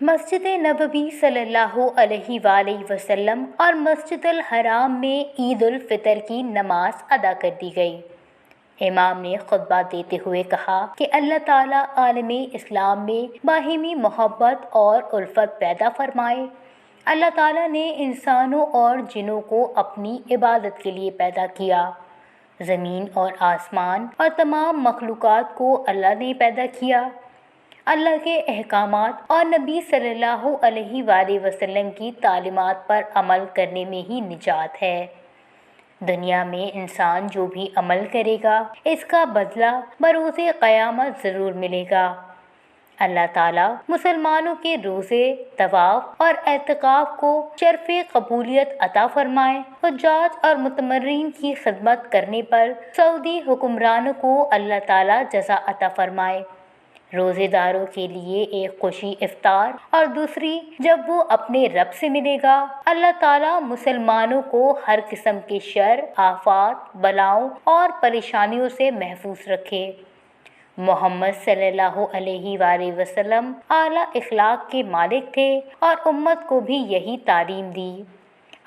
مسجد نبوی صلی اللہ علیہ وآلہ وسلم اور مسجد الحرام میں عید الفطر کی نماز ادا کر دی گئی۔ امام نے خطبہ دیتے ہوئے کہا کہ اللہ تعالیٰ عالم اسلام میں باہمی محبت اور الفت پیدا فرمائے۔ اللہ تعالیٰ نے انسانوں اور جنوں کو اپنی عبادت کے لیے پیدا کیا۔ زمین اور آسمان اور تمام مخلوقات کو اللہ نے پیدا کیا۔ اللہ کے احکامات اور نبی صلی اللہ علیہ وآلہ وسلم کی تعلیمات پر عمل کرنے میں ہی نجات ہے۔ دنیا میں انسان جو بھی عمل کرے گا اس کا بدلہ بروز قیامت ضرور ملے گا۔ اللہ تعالیٰ مسلمانوں کے روزے، طواف اور اعتکاف کو شرف قبولیت عطا فرمائے۔ حجاج اور متمرین کی خدمت کرنے پر سعودی حکمرانوں کو اللہ تعالیٰ جزا عطا فرمائے۔ روزے داروں کے لیے ایک خوشی افطار اور دوسری جب وہ اپنے رب سے ملے گا۔ اللہ تعالیٰ مسلمانوں کو ہر قسم کے شر، آفات، بلاؤں اور پریشانیوں سے محفوظ رکھے۔ محمد صلی اللہ علیہ وآلہ وسلم اعلیٰ اخلاق کے مالک تھے اور امت کو بھی یہی تعلیم دی۔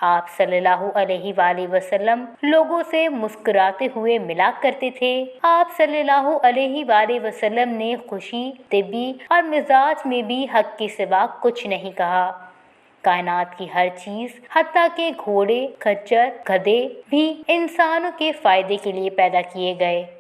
آپ صلی اللہ علیہ وآلہ وسلم لوگوں سے مسکراتے ہوئے ملا کرتے تھے۔ آپ صلی اللہ علیہ وآلہ وسلم نے خوشی، طبی اور مزاج میں بھی حق کے سوا کچھ نہیں کہا۔ کائنات کی ہر چیز حتیٰ کہ گھوڑے، خچر، گدھے بھی انسانوں کے فائدے کے لیے پیدا کیے گئے۔